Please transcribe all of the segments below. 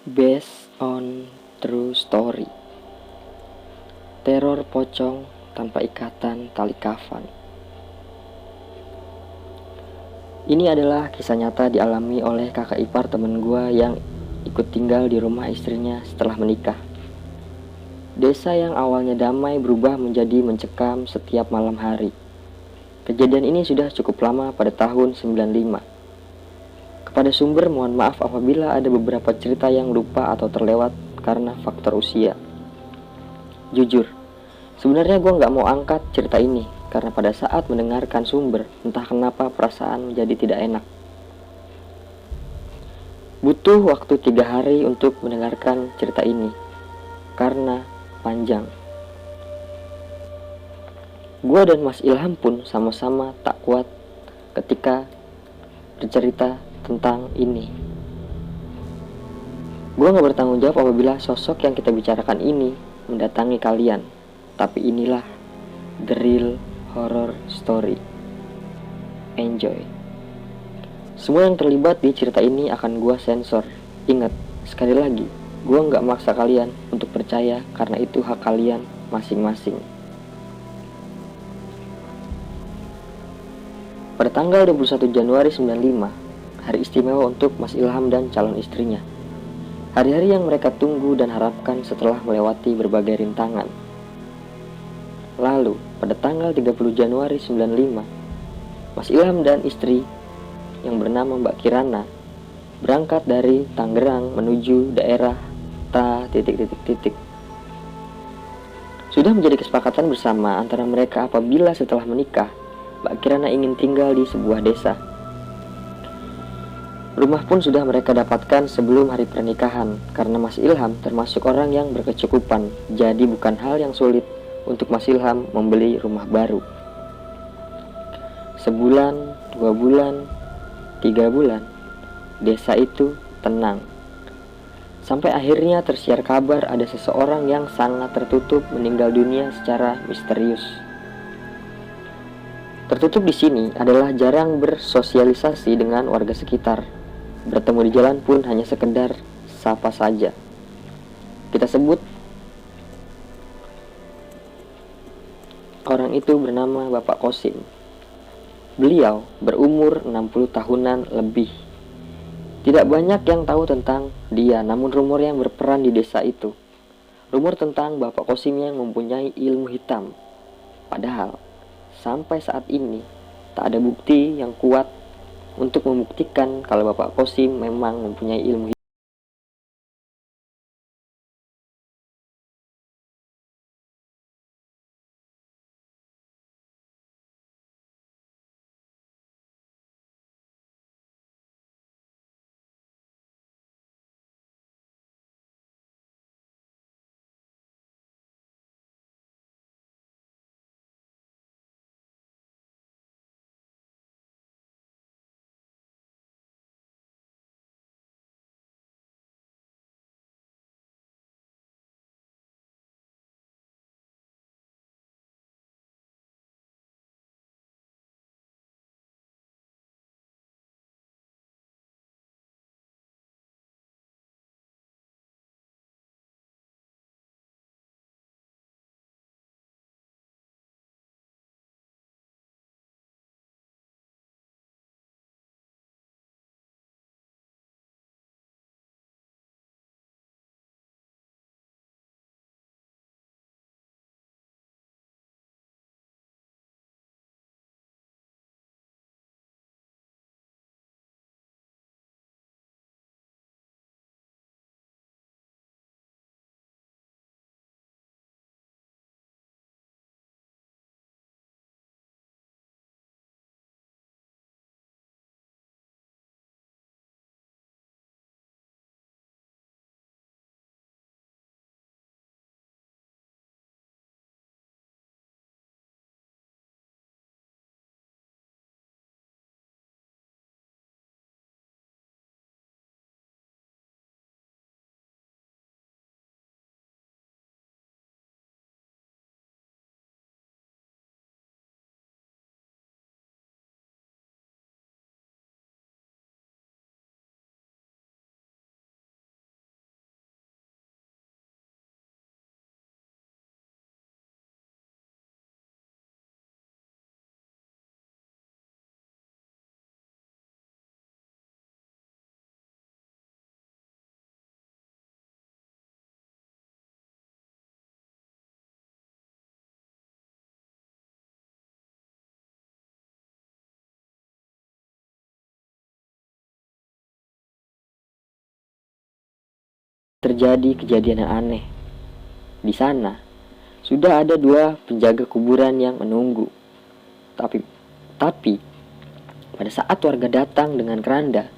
Based on true story. Teror pocong tanpa ikatan tali kafan. Ini adalah kisah nyata dialami oleh kakak ipar temen gue yang ikut tinggal di rumah istrinya setelah menikah. Desa yang awalnya damai berubah menjadi mencekam setiap malam hari. Kejadian ini sudah cukup lama pada tahun 95. Kepada sumber mohon maaf apabila ada beberapa cerita yang lupa atau terlewat karena faktor usia. Jujur, sebenarnya gue gak mau angkat cerita ini karena pada saat mendengarkan sumber, entah kenapa perasaan menjadi tidak enak. Butuh waktu 3 hari untuk mendengarkan cerita ini karena panjang. Gue dan Mas Ilham pun sama-sama tak kuat ketika bercerita tentang ini. Gue gak bertanggung jawab apabila sosok yang kita bicarakan ini mendatangi kalian. Tapi inilah the real horror story. Enjoy. Semua yang terlibat di cerita ini akan gue sensor. Ingat, sekali lagi, gue gak maksa kalian untuk percaya karena itu hak kalian masing-masing. Pada tanggal 21 Januari 95, hari istimewa untuk Mas Ilham dan calon istrinya. Hari-hari yang mereka tunggu dan harapkan setelah melewati berbagai rintangan. Lalu, pada tanggal 30 Januari 95, Mas Ilham dan istri yang bernama Mbak Kirana berangkat dari Tangerang menuju daerah Ta titik. Sudah menjadi kesepakatan bersama antara mereka apabila setelah menikah, Mbak Kirana ingin tinggal di sebuah desa. Rumah pun sudah mereka dapatkan sebelum hari pernikahan karena Mas Ilham termasuk orang yang berkecukupan, jadi bukan hal yang sulit untuk Mas Ilham membeli rumah baru. Sebulan, 2 bulan, 3 bulan, desa itu tenang. Sampai akhirnya tersiar kabar ada seseorang yang sangat tertutup meninggal dunia secara misterius. Tertutup di sini adalah jarang bersosialisasi dengan warga sekitar. Bertemu di jalan pun hanya sekedar sapa saja. Kita sebut orang itu bernama Bapak Kosim. Beliau berumur 60 tahunan lebih. Tidak banyak yang tahu tentang dia, namun rumor yang berperan di desa itu. Rumor tentang Bapak Kosim yang mempunyai ilmu hitam. Padahal, sampai saat ini, tak ada bukti yang kuat untuk membuktikan kalau Bapak Kosim memang mempunyai ilmu hitam. terjadi kejadian yang aneh. Di sana sudah ada 2 penjaga kuburan yang menunggu. Tapi pada saat warga datang dengan keranda,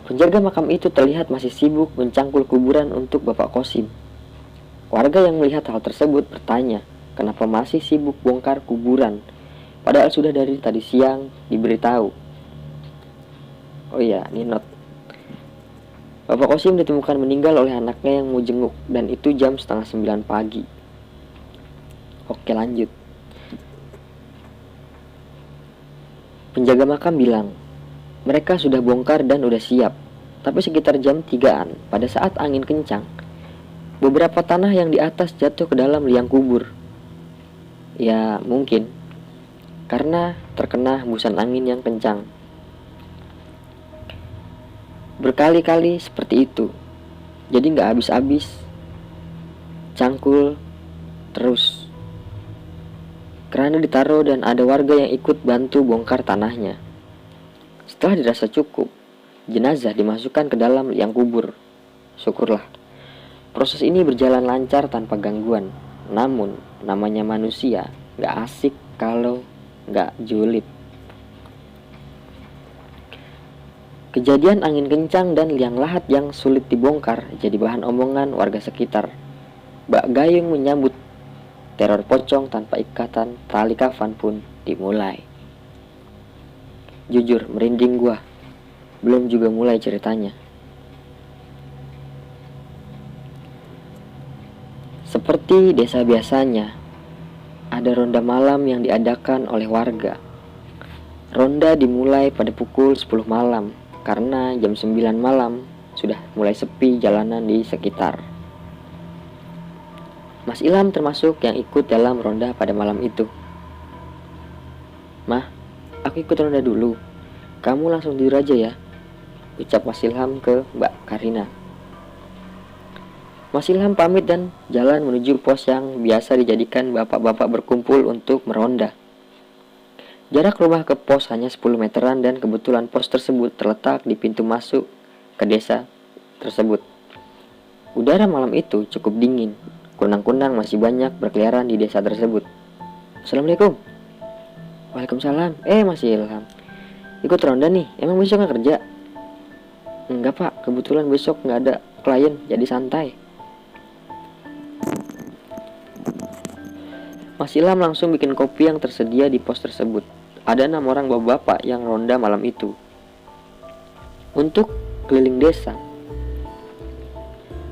penjaga makam itu terlihat masih sibuk mencangkul kuburan untuk Bapak Kosim. Warga yang melihat hal tersebut bertanya, kenapa masih sibuk bongkar kuburan, padahal sudah dari tadi siang diberitahu. Oh iya, ini not. Bapak Kosim ditemukan meninggal oleh anaknya yang mau jenguk, dan itu jam setengah 9 pagi. Oke, lanjut. Penjaga makam bilang, mereka sudah bongkar dan udah siap. Tapi sekitar jam 3-an, pada saat angin kencang, beberapa tanah yang di atas jatuh ke dalam liang kubur. Ya, mungkin karena terkena hembusan angin yang kencang. Berkali-kali seperti itu. Jadi nggak habis-habis. Cangkul terus. Keranda ditaruh dan ada warga yang ikut bantu bongkar tanahnya. Setelah dirasa cukup, jenazah dimasukkan ke dalam liang kubur. Syukurlah, proses ini berjalan lancar tanpa gangguan. Namun, namanya manusia gak asik kalau gak julid. Kejadian angin kencang dan liang lahat yang sulit dibongkar jadi bahan omongan warga sekitar. Mbak Gayung menyambut teror pocong tanpa ikatan tali kafan pun dimulai. Jujur, merinding gua. Belum juga mulai ceritanya. Seperti desa biasanya, ada ronda malam yang diadakan oleh warga. Ronda dimulai pada pukul 10 malam, karena jam 9 malam sudah mulai sepi jalanan di sekitar. Mas Ilham termasuk yang ikut dalam ronda pada malam itu. Mah, aku ikut ronda dulu. Kamu langsung tidur aja ya, ucap Mas Ilham ke Mbak Karina. Mas Ilham pamit dan jalan menuju pos yang biasa dijadikan bapak-bapak berkumpul untuk meronda. Jarak rumah ke pos hanya 10 meteran dan kebetulan pos tersebut terletak di pintu masuk ke desa tersebut. Udara malam itu cukup dingin. Kunang-kunang masih banyak berkeliaran di desa tersebut. Assalamualaikum. Waalaikumsalam. Mas Ilham, ikut ronda nih, emang besok gak kerja? Enggak pak, kebetulan besok gak ada klien, jadi santai. Mas Ilham langsung bikin kopi yang tersedia di pos tersebut. Ada 6 orang bapak-bapak yang ronda malam itu. Untuk keliling desa,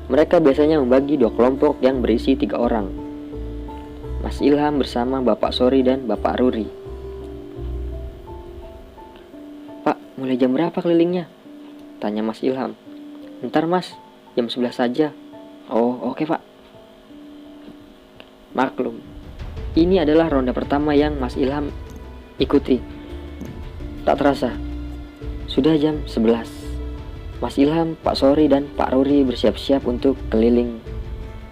mereka biasanya membagi 2 kelompok yang berisi 3 orang. Mas Ilham bersama Bapak Sori dan Bapak Ruri. Pak, mulai jam berapa kelilingnya? Tanya Mas Ilham. Ntar mas, jam 11 saja. Oh, oke pak. Maklum, ini adalah ronda pertama yang Mas Ilham ikuti. Tak terasa, sudah jam 11. Mas Ilham, Pak Sori, dan Pak Ruri bersiap-siap untuk keliling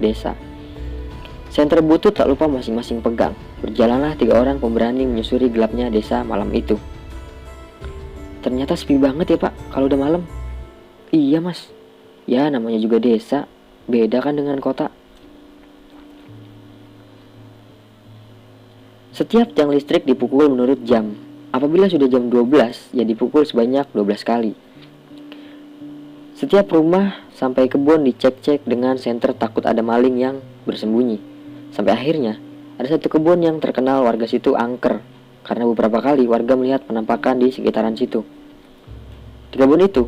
desa. Senter butut tak lupa masing-masing pegang. Berjalanlah 3 orang pemberani menyusuri gelapnya desa malam itu. Ternyata sepi banget ya pak, kalau udah malam. Iya mas, ya namanya juga desa, beda kan dengan kota. Setiap tiang listrik dipukul menurut jam. Apabila sudah jam 12, ya dipukul sebanyak 12 kali. Setiap rumah sampai kebun dicek-cek dengan senter takut ada maling yang bersembunyi. Sampai akhirnya ada satu kebun yang terkenal warga situ angker, karena beberapa kali warga melihat penampakan di sekitaran situ. Di kebun itu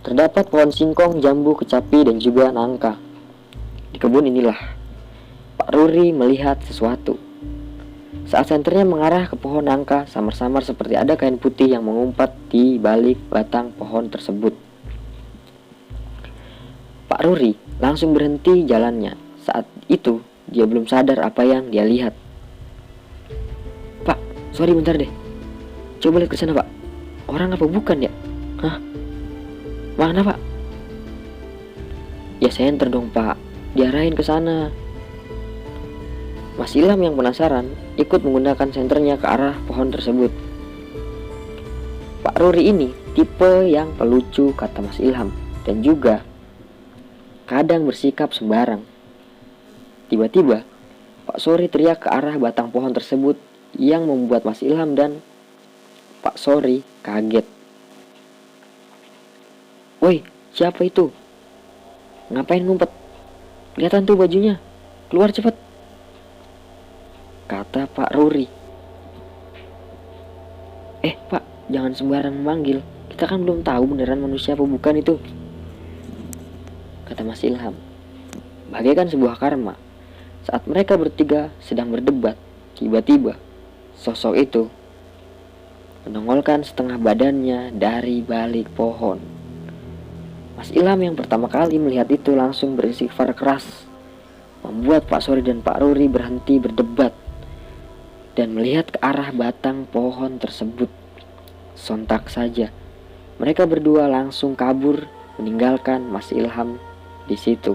terdapat pohon singkong, jambu, kecapi, dan juga nangka. Di kebun inilah Pak Ruri melihat sesuatu. Saat senternya mengarah ke pohon nangka, samar-samar seperti ada kain putih yang mengumpat di balik batang pohon tersebut. Pak Ruri langsung berhenti jalannya. Saat itu dia belum sadar apa yang dia lihat. Pak, sorry bentar deh. Coba lihat ke sana pak. Orang apa bukan ya? Hah? Mana pak? Ya senter dong pak. Diarahin ke sana. Mas Ilham yang penasaran ikut menggunakan senternya ke arah pohon tersebut. Pak Ruri ini tipe yang pelucu kata Mas Ilham, dan juga terkadang bersikap sembarang. Tiba-tiba, Pak Sori teriak ke arah batang pohon tersebut yang membuat Mas Ilham dan Pak Sori kaget. "Woi, siapa itu? Ngapain ngumpet? Kelihatan tuh bajunya. Keluar cepet," kata Pak Ruri. Pak, jangan sembarang memanggil. Kita kan belum tahu beneran manusia apa bukan itu," kata Mas Ilham. Bagaikan sebuah karma, saat mereka bertiga sedang berdebat, tiba-tiba sosok itu menongolkan setengah badannya dari balik pohon. Mas Ilham yang pertama kali melihat itu langsung beristighfar keras, membuat Pak Sori dan Pak Ruri berhenti berdebat dan melihat ke arah batang pohon tersebut. Sontak saja, mereka berdua langsung kabur, meninggalkan Mas Ilham di situ.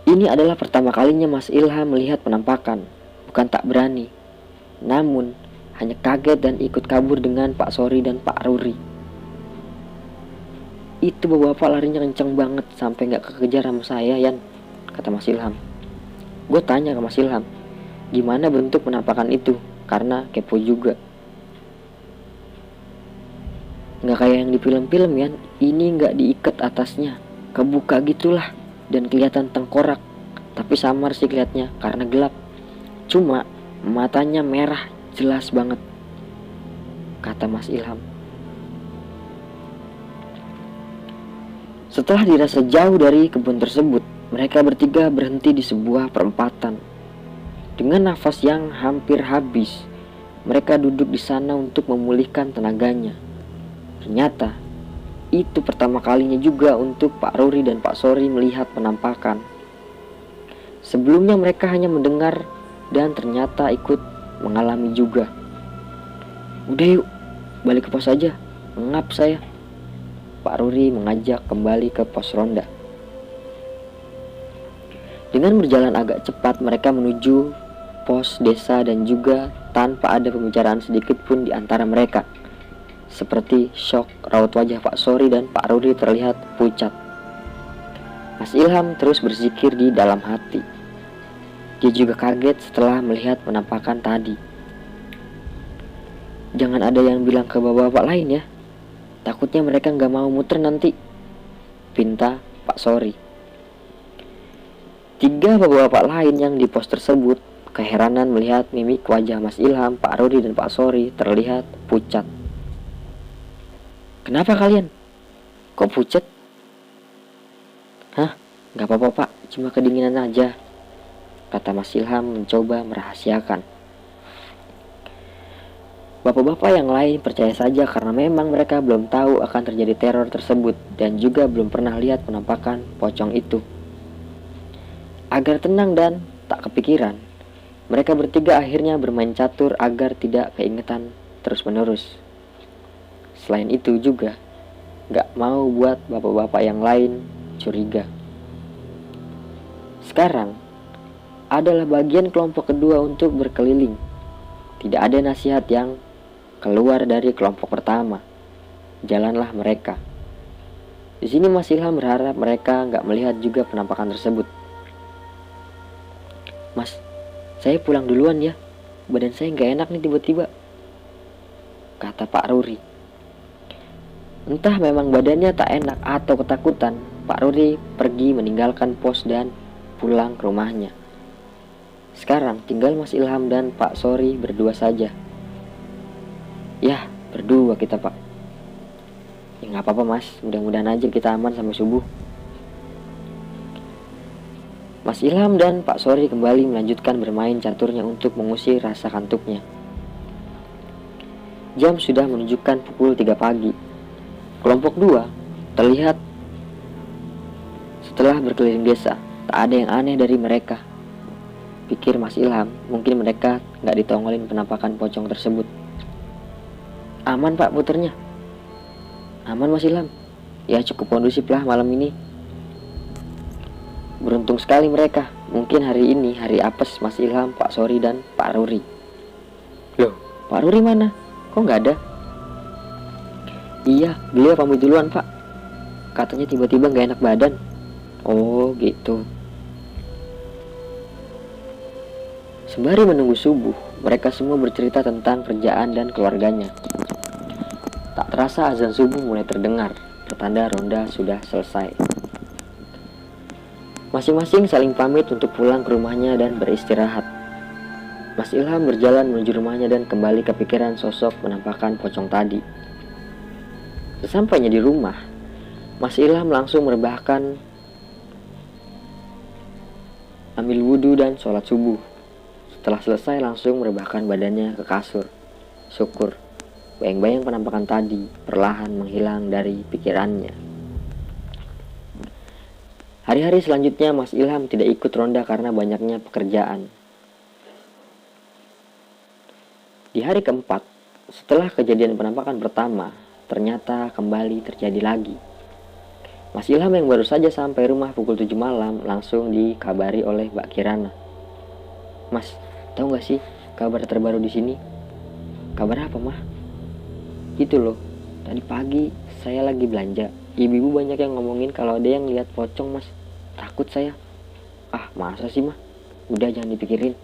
Ini adalah pertama kalinya Mas Ilham melihat penampakan. Bukan tak berani, namun hanya kaget dan ikut kabur dengan Pak Sori dan Pak Ruri. "Itu bapak larinya kenceng banget sampai gak kekejar sama saya, Yan," kata Mas Ilham. Gue tanya ke Mas Ilham, gimana bentuk penampakan itu, karena kepo juga. "Gak kayak yang di film-film, Yan. Ini gak diikat atasnya, kebuka gitulah, dan kelihatan tengkorak. Tapi samar sih kelihatnya karena gelap. Cuma matanya merah jelas banget," kata Mas Ilham. Setelah dirasa jauh dari kebun tersebut, mereka bertiga berhenti di sebuah perempatan. Dengan nafas yang hampir habis, mereka duduk di sana untuk memulihkan tenaganya. Ternyata, itu pertama kalinya juga untuk Pak Ruri dan Pak Sori melihat penampakan. Sebelumnya mereka hanya mendengar dan ternyata ikut mengalami juga. "Udah yuk, balik ke pos aja, ngap saya," Pak Ruri mengajak kembali ke pos ronda. Dengan berjalan agak cepat mereka menuju pos desa dan juga tanpa ada pembicaraan sedikit pun di antara mereka. Seperti syok, raut wajah Pak Sori dan Pak Ruri terlihat pucat. Mas Ilham terus berzikir di dalam hati. Dia juga kaget setelah melihat penampakan tadi. "Jangan ada yang bilang ke bapak-bapak lain ya. Takutnya mereka gak mau muter nanti," pinta Pak Sori. 3 bapak-bapak lain yang di pos tersebut keheranan melihat mimik wajah Mas Ilham, Pak Ruri dan Pak Sori terlihat pucat. "Kenapa kalian? Kok pucat?" "Hah, gak apa-apa Pak, cuma kedinginan aja," kata Mas Ilham mencoba merahasiakan. Bapak-bapak yang lain percaya saja karena memang mereka belum tahu akan terjadi teror tersebut dan juga belum pernah lihat penampakan pocong itu. Agar tenang dan tak kepikiran, mereka bertiga akhirnya bermain catur agar tidak keingetan terus-menerus. Selain itu juga gak mau buat bapak-bapak yang lain curiga. Sekarang adalah bagian kelompok kedua untuk berkeliling. Tidak ada nasihat yang keluar dari kelompok pertama. Jalanlah mereka. Di sini Mas Ilham berharap mereka nggak melihat juga penampakan tersebut. "Mas, saya pulang duluan ya. Badan saya nggak enak nih tiba-tiba," kata Pak Ruri. Entah memang badannya tak enak atau ketakutan, Pak Ruri pergi meninggalkan pos dan pulang ke rumahnya. Sekarang tinggal Mas Ilham dan Pak Sori berdua saja. "Ya, berdua kita Pak." "Ya gak apa-apa Mas, mudah-mudahan aja kita aman sampai subuh." Mas Ilham dan Pak Sori kembali melanjutkan bermain caturnya untuk mengusir rasa kantuknya. Jam sudah menunjukkan pukul 3 pagi. Kelompok 2 terlihat setelah berkeliling desa. Tak ada yang aneh dari mereka, pikir Mas Ilham. Mungkin mereka gak ditongolin penampakan pocong tersebut. "Aman Pak puternya." "Aman Mas Ilham. Ya cukup kondusif lah malam ini." Beruntung sekali mereka. Mungkin hari ini hari apes Mas Ilham, Pak Sori dan Pak Ruri. "Loh, Pak Ruri mana? Kok gak ada?" "Iya, beliau pamit duluan Pak." Katanya tiba-tiba gak enak badan. Oh gitu. Sembari menunggu subuh, mereka semua bercerita tentang kerjaan dan keluarganya. Tak terasa azan subuh mulai terdengar, pertanda ronda sudah selesai. Masing-masing saling pamit untuk pulang ke rumahnya dan beristirahat. Mas Ilham berjalan menuju rumahnya dan kembali kepikiran sosok penampakan pocong tadi. Sesampainya di rumah, Mas Ilham langsung merebahkan, ambil wudhu dan sholat subuh. Setelah selesai langsung merebahkan badannya ke kasur. Syukur, bayang-bayang penampakan tadi perlahan menghilang dari pikirannya. Hari-hari selanjutnya Mas Ilham tidak ikut ronda karena banyaknya pekerjaan. Di hari keempat, setelah kejadian penampakan pertama, ternyata kembali terjadi lagi. Mas Ilham yang baru saja sampai rumah pukul 7 malam langsung dikabari oleh Mbak Kirana. Mas, tahu gak sih kabar terbaru di sini? Kabar apa, Mah? Itu loh, tadi pagi saya lagi belanja. Ibu-ibu banyak yang ngomongin kalau ada yang lihat pocong, Mas. Takut saya. Ah, masa sih, Mah? Udah, jangan dipikirin.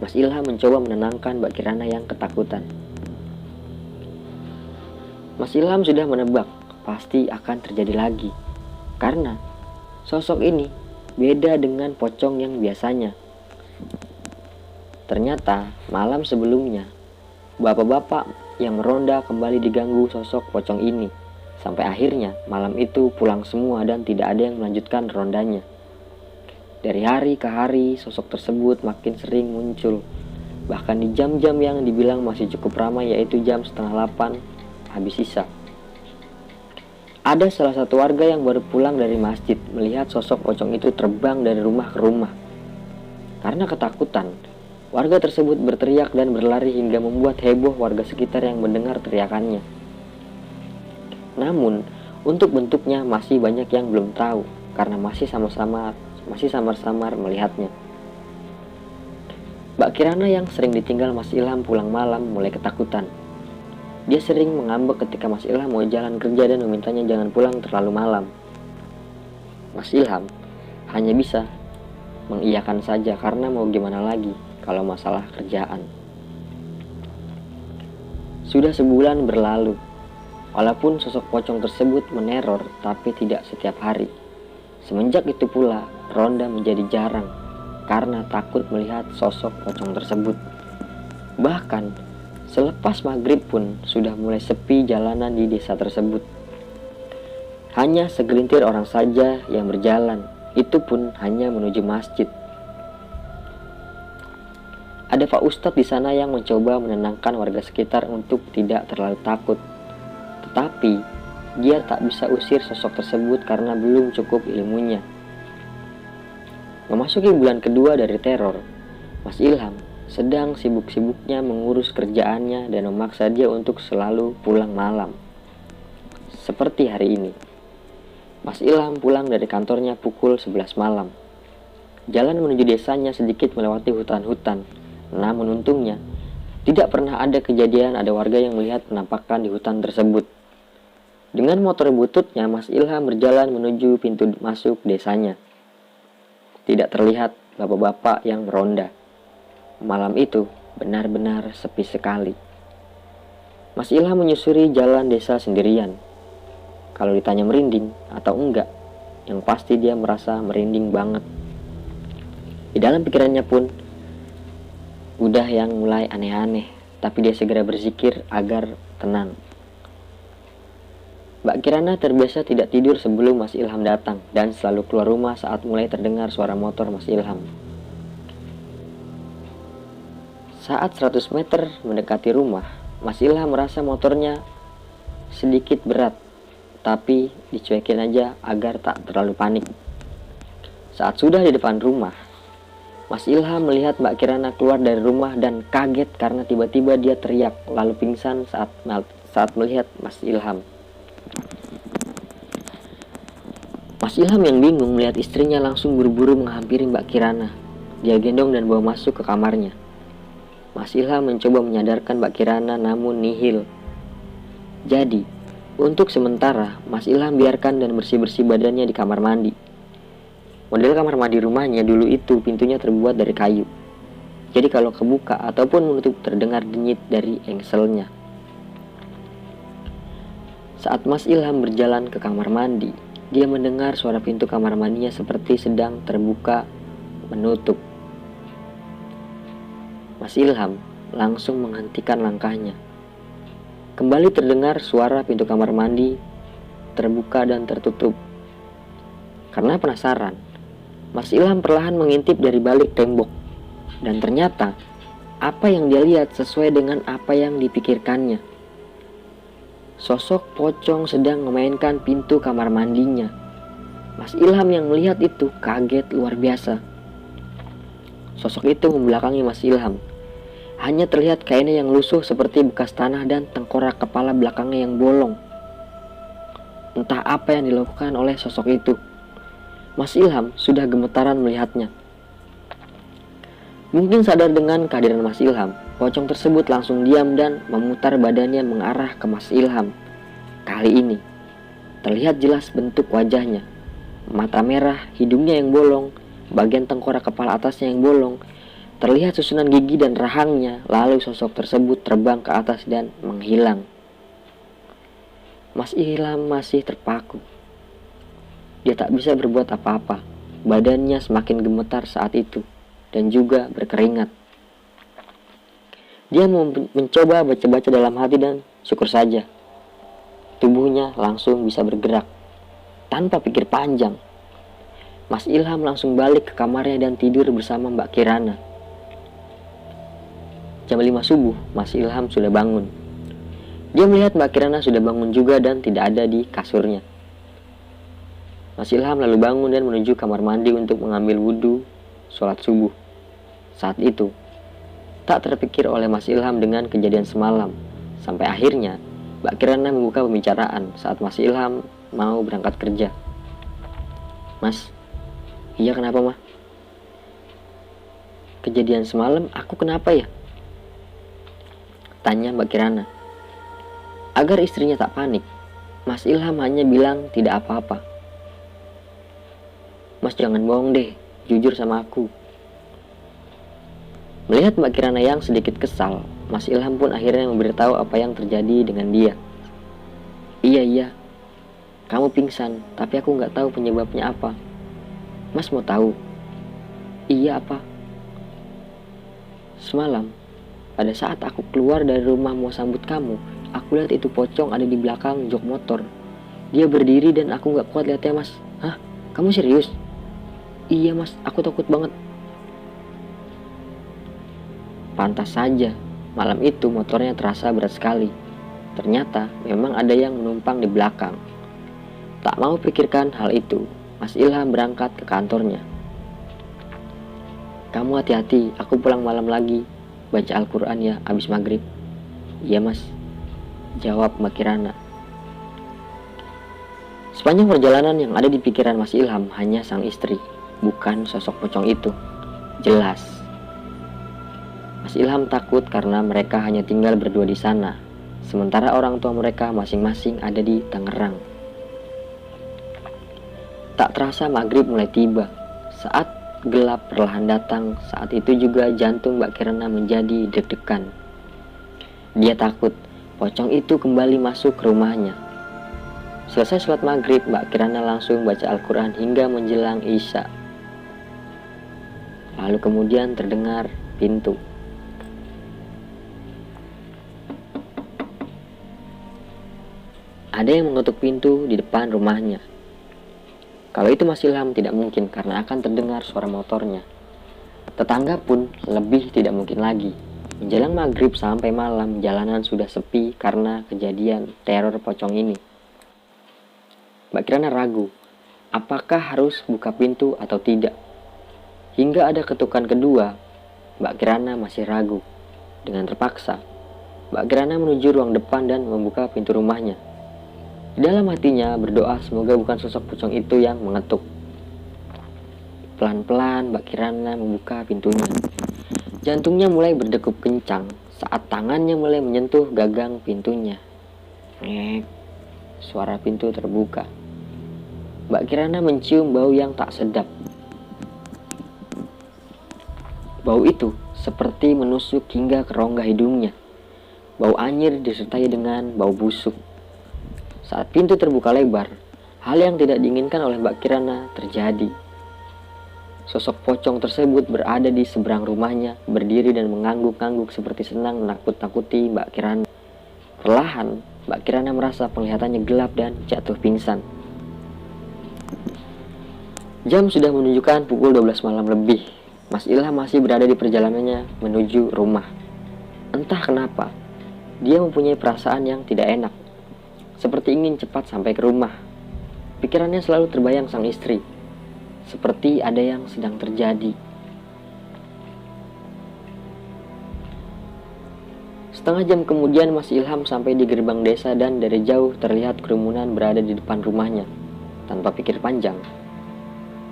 Mas Ilham mencoba menenangkan Mbak Kirana yang ketakutan. Mas Ilham sudah menebak pasti akan terjadi lagi, karena sosok ini beda dengan pocong yang biasanya. Ternyata malam sebelumnya, bapak-bapak yang meronda kembali diganggu sosok pocong ini. Sampai akhirnya malam itu pulang semua dan tidak ada yang melanjutkan rondanya. Dari hari ke hari sosok tersebut makin sering muncul. Bahkan di jam-jam yang dibilang masih cukup ramai, yaitu jam 7:30 habis sisa. Ada salah satu warga yang baru pulang dari masjid melihat sosok pocong itu terbang dari rumah ke rumah. Karena ketakutan, warga tersebut berteriak dan berlari hingga membuat heboh warga sekitar yang mendengar teriakannya. Namun, untuk bentuknya masih banyak yang belum tahu karena masih samar-samar melihatnya. Mbak Kirana yang sering ditinggal Mas Ilham pulang malam mulai ketakutan. Dia sering mengambek ketika Mas Ilham mau jalan kerja dan memintanya jangan pulang terlalu malam. Mas Ilham hanya bisa mengiyakan saja karena mau gimana lagi kalau masalah kerjaan. Sudah sebulan berlalu. Walaupun sosok pocong tersebut meneror, tapi tidak setiap hari. Semenjak itu pula, ronda menjadi jarang karena takut melihat sosok pocong tersebut. Bahkan, selepas maghrib pun sudah mulai sepi jalanan di desa tersebut. Hanya segelintir orang saja yang berjalan, itu pun hanya menuju masjid. Ada Pak Ustadz di sana yang mencoba menenangkan warga sekitar untuk tidak terlalu takut. Tetapi, dia tak bisa usir sosok tersebut karena belum cukup ilmunya. Memasuki bulan kedua dari teror, Mas Ilham sedang sibuk-sibuknya mengurus kerjaannya dan memaksa dia untuk selalu pulang malam. Seperti hari ini, Mas Ilham pulang dari kantornya pukul 11 malam. Jalan menuju desanya sedikit melewati hutan-hutan, namun untungnya tidak pernah ada kejadian ada warga yang melihat penampakan di hutan tersebut. Dengan motor bututnya, Mas Ilham berjalan menuju pintu masuk desanya. Tidak terlihat bapak-bapak yang meronda. Malam itu benar-benar sepi sekali. Mas Ilham menyusuri jalan desa sendirian. Kalau ditanya merinding atau enggak, yang pasti dia merasa merinding banget. Di dalam pikirannya pun udah yang mulai aneh-aneh, tapi dia segera berzikir agar tenang. Mbak Kirana terbiasa tidak tidur sebelum Mas Ilham datang dan selalu keluar rumah saat mulai terdengar suara motor Mas Ilham. Saat 100 meter mendekati rumah, Mas Ilham merasa motornya sedikit berat, tapi dicuekin aja agar tak terlalu panik. Saat sudah di depan rumah, Mas Ilham melihat Mbak Kirana keluar dari rumah dan kaget karena tiba-tiba dia teriak lalu pingsan saat melihat Mas Ilham. Mas Ilham yang bingung melihat istrinya langsung buru-buru menghampiri Mbak Kirana. Dia gendong dan bawa masuk ke kamarnya. Mas Ilham mencoba menyadarkan Mbak Kirana namun nihil. Jadi, Untuk sementara, Mas Ilham biarkan dan bersih-bersih badannya di kamar mandi. Model kamar mandi rumahnya dulu itu pintunya terbuat dari kayu. Jadi kalau kebuka ataupun menutup terdengar denyit dari engselnya. Saat Mas Ilham berjalan ke kamar mandi, dia mendengar suara pintu kamar mandinya seperti sedang terbuka menutup. Mas Ilham langsung menghentikan langkahnya. Kembali terdengar suara pintu kamar mandi terbuka dan tertutup. Karena penasaran, Mas Ilham perlahan mengintip dari balik tembok. Dan ternyata, apa yang dia lihat sesuai dengan apa yang dipikirkannya. Sosok pocong sedang memainkan pintu kamar mandinya. Mas Ilham yang melihat itu kaget luar biasa. Sosok itu membelakangi Mas Ilham. Hanya terlihat kainnya yang lusuh seperti bekas tanah dan tengkorak kepala belakangnya yang bolong. Entah apa yang dilakukan oleh sosok itu. Mas Ilham sudah gemetaran melihatnya. Mungkin sadar dengan kehadiran Mas Ilham, pocong tersebut langsung diam dan memutar badannya mengarah ke Mas Ilham. Kali ini, terlihat jelas bentuk wajahnya. Mata merah, hidungnya yang bolong, bagian tengkorak kepala atasnya yang bolong. Terlihat susunan gigi dan rahangnya, lalu sosok tersebut terbang ke atas dan menghilang. Mas Ilham masih terpaku. Dia tak bisa berbuat apa-apa. Badannya semakin gemetar saat itu dan juga berkeringat. Dia mencoba baca-baca dalam hati dan syukur saja. Tubuhnya langsung bisa bergerak. Tanpa pikir panjang, Mas Ilham langsung balik ke kamarnya dan tidur bersama Mbak Kirana. Jam 5 subuh, Mas Ilham sudah bangun. Dia melihat Mbak Kirana sudah bangun juga dan tidak ada di kasurnya. Mas Ilham lalu bangun dan menuju kamar mandi untuk mengambil wudhu sholat subuh. Saat itu, tak terpikir oleh Mas Ilham dengan kejadian semalam. Sampai akhirnya, Mbak Kirana membuka pembicaraan saat Mas Ilham mau berangkat kerja. Mas, iya kenapa mah? Kejadian semalam aku kenapa ya? Tanya Mbak Kirana. Agar istrinya tak panik, Mas Ilham hanya bilang tidak apa-apa. Mas jangan bohong deh, jujur sama aku. Melihat Mbak Kirana yang sedikit kesal, Mas Ilham pun akhirnya memberitahu apa yang terjadi dengan dia. Iya, kamu pingsan, tapi aku nggak tahu penyebabnya apa. Mas mau tahu? Iya apa? Semalam, pada saat aku keluar dari rumah mau sambut kamu, aku lihat itu pocong ada di belakang jok motor. Dia berdiri dan aku nggak kuat lihatnya mas. Hah? Kamu serius? Iya mas, aku takut banget. Pantas saja, malam itu motornya terasa berat sekali. Ternyata memang ada yang menumpang di belakang. Tak mau pikirkan hal itu, Mas Ilham berangkat ke kantornya. Kamu hati-hati, aku pulang malam lagi. Baca Al-Quran ya abis maghrib. Iya mas, jawab Mbak Kirana. Sepanjang perjalanan yang ada di pikiran Mas Ilham hanya sang istri, bukan sosok pocong itu. Jelas Mas Ilham takut karena mereka hanya tinggal berdua di sana, sementara orang tua mereka masing-masing ada di Tangerang. Tak terasa maghrib mulai tiba. Saat gelap perlahan datang, saat itu juga jantung Mbak Kirana menjadi deg-degan. Dia takut pocong itu kembali masuk ke rumahnya. Selesai sholat maghrib, Mbak Kirana langsung baca Al-Quran hingga menjelang Isya. Lalu kemudian terdengar pintu. Ada yang mengetuk pintu di depan rumahnya. Kalau itu Mas Ilham tidak mungkin karena akan terdengar suara motornya. Tetangga pun lebih tidak mungkin lagi. Menjelang maghrib sampai malam, jalanan sudah sepi karena kejadian teror pocong ini. Mbak Kirana ragu, apakah harus buka pintu atau tidak. Hingga ada ketukan kedua, Mbak Kirana masih ragu. Dengan terpaksa, Mbak Kirana menuju ruang depan dan membuka pintu rumahnya. Di dalam hatinya berdoa semoga bukan sosok pocong itu yang mengetuk. Pelan-pelan Mbak Kirana membuka pintunya. Jantungnya mulai berdegup kencang saat tangannya mulai menyentuh gagang pintunya. suara pintu terbuka. Mbak Kirana mencium bau yang tak sedap. Bau itu seperti menusuk hingga ke rongga hidungnya. Bau anyir disertai dengan bau busuk. Saat pintu terbuka lebar, hal yang tidak diinginkan oleh Mbak Kirana terjadi. Sosok pocong tersebut berada di seberang rumahnya, berdiri dan mengangguk-angguk seperti senang menakut-nakuti Mbak Kirana. Perlahan, Mbak Kirana merasa penglihatannya gelap dan jatuh pingsan. Jam sudah menunjukkan pukul 12 malam lebih. Mas Ilham masih berada di perjalanannya menuju rumah. Entah kenapa, dia mempunyai perasaan yang tidak enak, seperti ingin cepat sampai ke rumah. Pikirannya selalu terbayang sang istri, seperti ada yang sedang terjadi. Setengah jam kemudian Mas Ilham sampai di gerbang desa dan dari jauh terlihat kerumunan berada di depan rumahnya. Tanpa pikir panjang,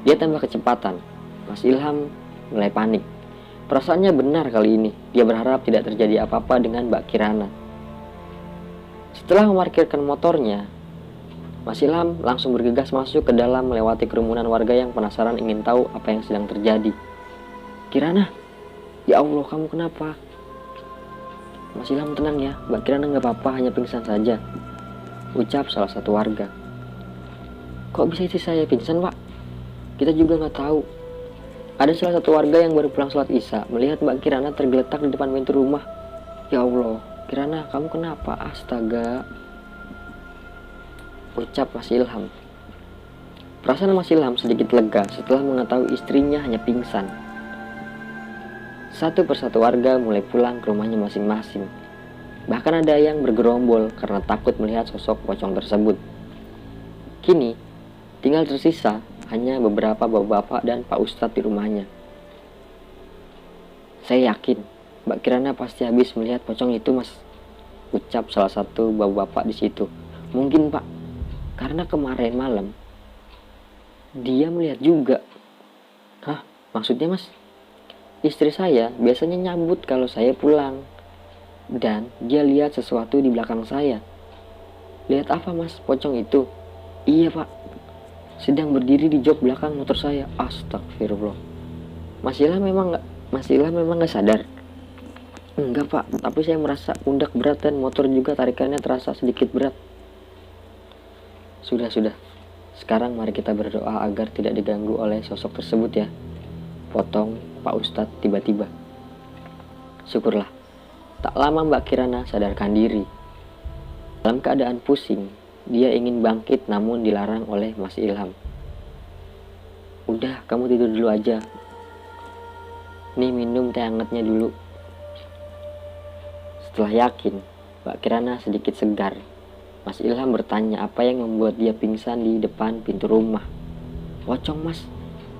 dia tambah kecepatan. Mas Ilham mulai panik. Perasaannya benar kali ini. Dia berharap tidak terjadi apa-apa dengan Mbak Kirana. Setelah memarkirkan motornya, Mas Ilham langsung bergegas masuk ke dalam melewati kerumunan warga yang penasaran ingin tahu apa yang sedang terjadi. Kirana, ya Allah, kamu kenapa? Mas Ilham, tenang ya, Mbak Kirana nggak apa-apa, hanya pingsan saja, ucap salah satu warga. Kok bisa istri saya pingsan, Pak? Kita juga nggak tahu. Ada salah satu warga yang baru pulang sholat isya melihat Mbak Kirana tergeletak di depan pintu rumah. Ya Allah, Kirana, kamu kenapa? Astaga, ucap Mas Ilham. Perasaan Mas Ilham sedikit lega setelah mengetahui istrinya hanya pingsan. Satu persatu warga mulai pulang ke rumahnya masing-masing. Bahkan ada yang bergerombol karena takut melihat sosok pocong tersebut. Kini, tinggal tersisa hanya beberapa bapak-bapak dan Pak Ustadz di rumahnya. Saya yakin Mbak Kirana pasti habis melihat pocong itu, Mas, ucap salah satu bapak-bapak di situ. Mungkin, Pak, karena kemarin malam dia melihat juga. Hah? Maksudnya, Mas? Istri saya biasanya nyambut kalau saya pulang. Dan dia lihat sesuatu di belakang saya. Lihat apa, Mas? Pocong itu? Iya, Pak. Sedang berdiri di jok belakang motor saya. Astagfirullah. Mas Ilham memang nggak sadar? Enggak, Pak. Tapi saya merasa pundak berat dan motor juga tarikannya terasa sedikit berat. Sudah. Sekarang mari kita berdoa agar tidak diganggu oleh sosok tersebut ya. Potong Pak Ustadz tiba-tiba. Syukurlah, tak lama Mbak Kirana sadarkan diri. Dalam keadaan pusing, dia ingin bangkit namun dilarang oleh Mas Ilham. Udah, kamu tidur dulu aja. Nih, minum teh hangatnya dulu. Setelah yakin, Mbak Kirana sedikit segar. Mas Ilham bertanya apa yang membuat dia pingsan di depan pintu rumah. Pocong, Mas.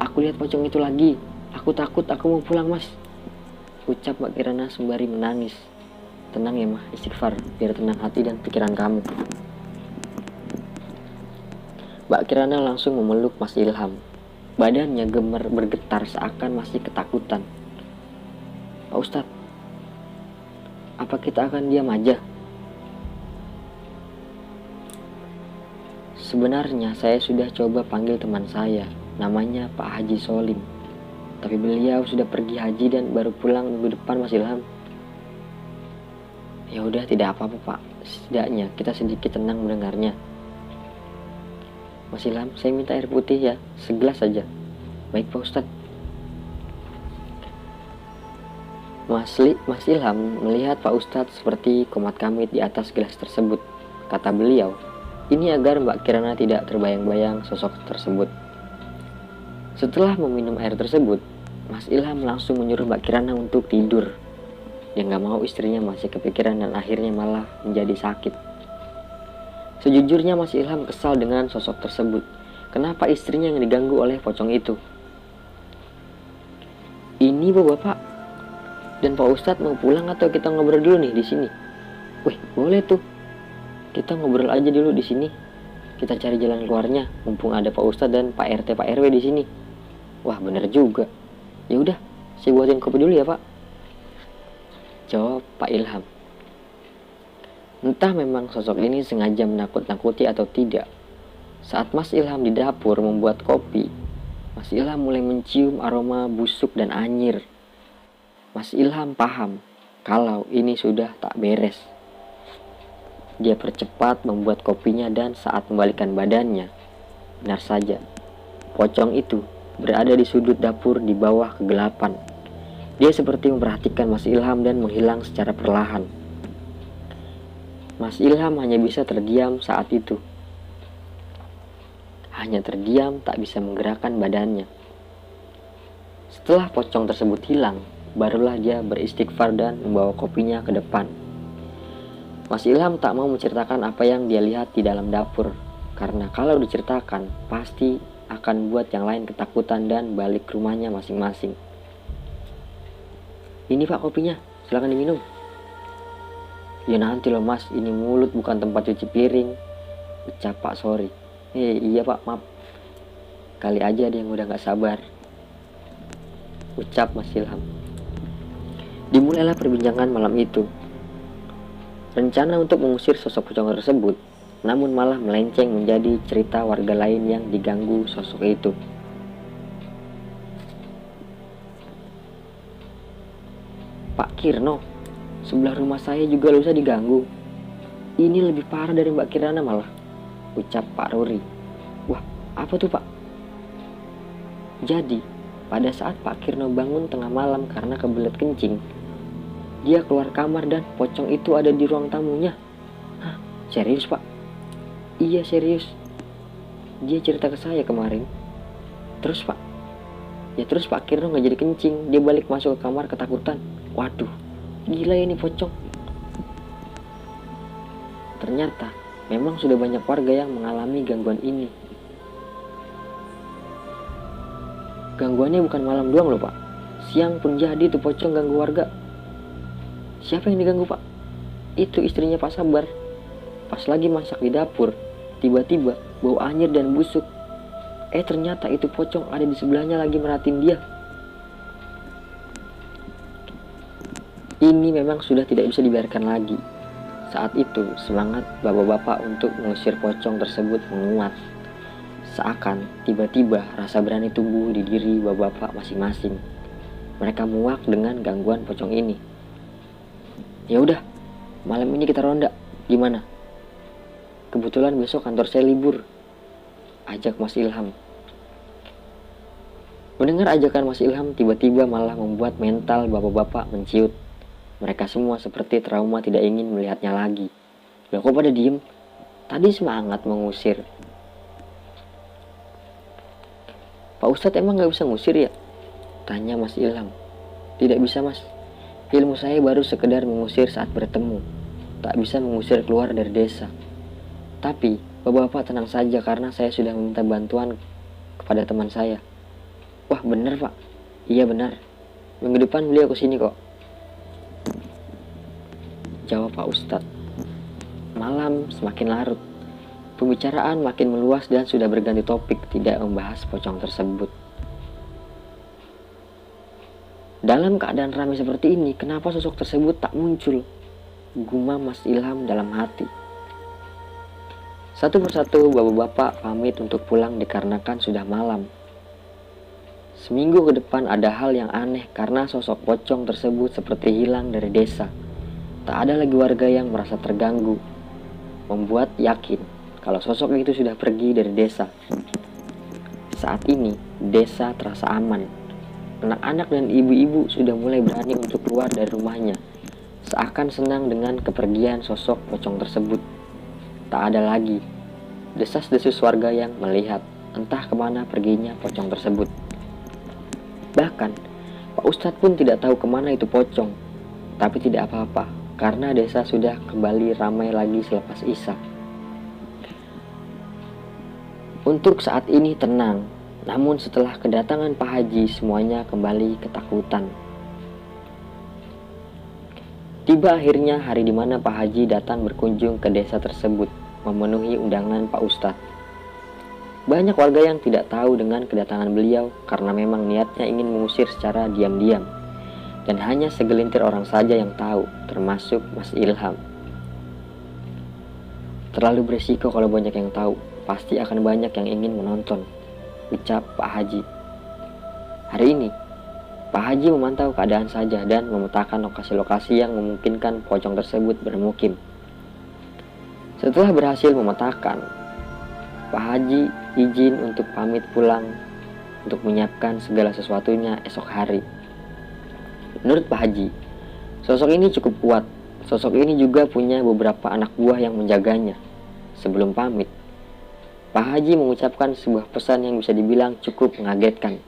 Aku lihat pocong itu lagi. Aku takut, aku mau pulang, Mas, ucap Mbak Kirana sembari menangis. Tenang ya, Mah, istighfar, biar tenang hati dan pikiran kamu. Mbak Kirana langsung memeluk Mas Ilham. Badannya bergetar seakan masih ketakutan. Pak Ustadz, apa kita akan diam aja? Sebenarnya saya sudah coba panggil teman saya, namanya Pak Haji Solim. Tapi beliau sudah pergi haji dan baru pulang minggu depan, Mas Ilham. Ya udah, tidak apa-apa, Pak. Setidaknya kita sedikit tenang mendengarnya. Mas Ilham, saya minta air putih ya, segelas saja. Baik, Pak Ustadz. Mas Ilham melihat Pak Ustadz seperti komat kamit di atas gelas tersebut. Kata beliau, ini agar Mbak Kirana tidak terbayang-bayang sosok tersebut. Setelah meminum air tersebut, Mas Ilham langsung menyuruh Mbak Kirana untuk tidur. Dia gak mau istrinya masih kepikiran dan akhirnya malah menjadi sakit. Sejujurnya Mas Ilham kesal dengan sosok tersebut. Kenapa istrinya yang diganggu oleh pocong itu? Ini Bapak dan Pak Ustadz mau pulang atau kita ngobrol dulu nih di sini? Wih, boleh tuh. Kita ngobrol aja dulu di sini. Kita cari jalan keluarnya, mumpung ada Pak Ustadz dan Pak RT Pak RW di sini. Wah, bener juga. Ya udah, saya buatin kopi dulu ya, Pak, jawab Pak Ilham. Entah memang sosok ini sengaja menakut-nakuti atau tidak. Saat Mas Ilham di dapur membuat kopi, Mas Ilham mulai mencium aroma busuk dan anyir. Mas Ilham paham kalau ini sudah tak beres. Dia percepat membuat kopinya dan saat membalikkan badannya, benar saja, pocong itu berada di sudut dapur di bawah kegelapan. Dia seperti memperhatikan Mas Ilham dan menghilang secara perlahan. Mas Ilham hanya bisa terdiam saat itu. Hanya terdiam, tak bisa menggerakkan badannya. Setelah pocong tersebut hilang, barulah dia beristighfar dan membawa kopinya ke depan. Mas Ilham tak mau menceritakan apa yang dia lihat di dalam dapur, karena kalau diceritakan, pasti akan buat yang lain ketakutan dan balik ke rumahnya masing-masing. Ini Pak kopinya, silakan diminum. Ya nanti loh Mas, ini mulut bukan tempat cuci piring. Ucap Pak sorry. Iya Pak, maaf. Kali aja ada yang udah gak sabar. Ucap Mas Ilham. Dimulailah perbincangan malam itu. Rencana untuk mengusir sosok pocong tersebut, namun malah melenceng menjadi cerita warga lain yang diganggu sosok itu. Pak Kirno, sebelah rumah saya juga bisa diganggu. Ini lebih parah dari Mbak Kirana malah, ucap Pak Ruri. Wah, apa tuh Pak? Jadi, pada saat Pak Kirno bangun tengah malam karena kebelet kencing, dia keluar kamar dan pocong itu ada di ruang tamunya. Hah, serius Pak? Iya serius. Dia cerita ke saya kemarin. Terus Pak? Ya terus Pak Kirno gak jadi kencing, dia balik masuk ke kamar ketakutan. Waduh, gila ini pocong. Ternyata memang sudah banyak warga yang mengalami gangguan ini. Gangguannya bukan malam doang loh Pak, siang pun jadi tuh pocong ganggu warga. Siapa yang diganggu Pak? Itu istrinya Pak Sabar. Pas lagi masak di dapur, tiba-tiba bau anyir dan busuk. Ternyata itu pocong ada di sebelahnya lagi merhatiin dia. Ini memang sudah tidak bisa dibiarkan lagi. Saat itu semangat bapak-bapak untuk mengusir pocong tersebut menguat. Seakan tiba-tiba rasa berani tumbuh di diri bapak-bapak masing-masing. Mereka muak dengan gangguan pocong ini. Ya udah, malam ini kita ronda. Gimana? Kebetulan besok kantor saya libur, ajak Mas Ilham. Mendengar ajakan Mas Ilham tiba-tiba malah membuat mental bapak-bapak menciut. Mereka semua seperti trauma tidak ingin melihatnya lagi. Loh kok pada diem? Tadi semangat mengusir. Pak Ustadz emang gak bisa ngusir ya? Tanya Mas Ilham. Tidak bisa Mas. Ilmu saya baru sekedar mengusir saat bertemu. Tak bisa mengusir keluar dari desa. Tapi bapak-bapak tenang saja karena saya sudah meminta bantuan kepada teman saya. Wah benar Pak. Iya benar. Minggu depan beliau kesini kok, jawab Pak Ustadz. Malam semakin larut. Pembicaraan makin meluas dan sudah berganti topik, tidak membahas pocong tersebut. Dalam keadaan ramai seperti ini, kenapa sosok tersebut tak muncul? Gumam Mas Ilham dalam hati. Satu persatu bapak-bapak pamit untuk pulang dikarenakan sudah malam. Seminggu ke depan ada hal yang aneh karena sosok pocong tersebut seperti hilang dari desa. Tak ada lagi warga yang merasa terganggu, membuat yakin kalau sosok itu sudah pergi dari desa. Saat ini, desa terasa aman. Anak-anak dan ibu-ibu sudah mulai berani untuk keluar dari rumahnya, seakan senang dengan kepergian sosok pocong tersebut. Tak ada lagi desas-desus warga yang melihat entah kemana perginya pocong tersebut. Bahkan, Pak Ustadz pun tidak tahu kemana itu pocong. Tapi tidak apa-apa, karena desa sudah kembali ramai lagi selepas Isya. Untuk saat ini tenang, namun setelah kedatangan Pak Haji semuanya kembali ketakutan. Tiba akhirnya hari di mana Pak Haji datang berkunjung ke desa tersebut, memenuhi undangan Pak Ustadz. Banyak warga yang tidak tahu dengan kedatangan beliau karena memang niatnya ingin mengusir secara diam-diam. Dan hanya segelintir orang saja yang tahu, termasuk Mas Ilham. Terlalu beresiko kalau banyak yang tahu. Pasti akan banyak yang ingin menonton, ucap Pak Haji. Hari ini, Pak Haji memantau keadaan saja dan memetakan lokasi-lokasi yang memungkinkan pocong tersebut bermukim. Setelah berhasil memetakan, Pak Haji izin untuk pamit pulang untuk menyiapkan segala sesuatunya esok hari. Menurut Pak Haji, sosok ini cukup kuat. Sosok ini juga punya beberapa anak buah yang menjaganya. Sebelum pamit, Pak Haji mengucapkan sebuah pesan yang bisa dibilang cukup mengagetkan.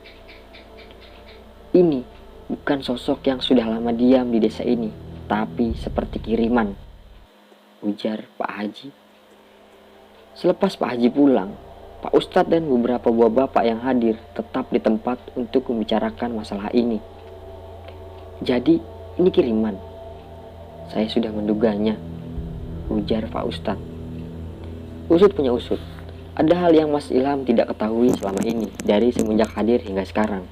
Ini bukan sosok yang sudah lama diam di desa ini, tapi seperti kiriman, ujar Pak Haji. Selepas Pak Haji pulang, Pak Ustadz dan beberapa buah bapak yang hadir tetap di tempat untuk membicarakan masalah ini. Jadi, ini kiriman. Saya sudah menduganya, ujar Pak Ustadz. Usut punya usut. Ada hal yang Mas Ilham tidak ketahui selama ini dari semenjak hadir hingga sekarang.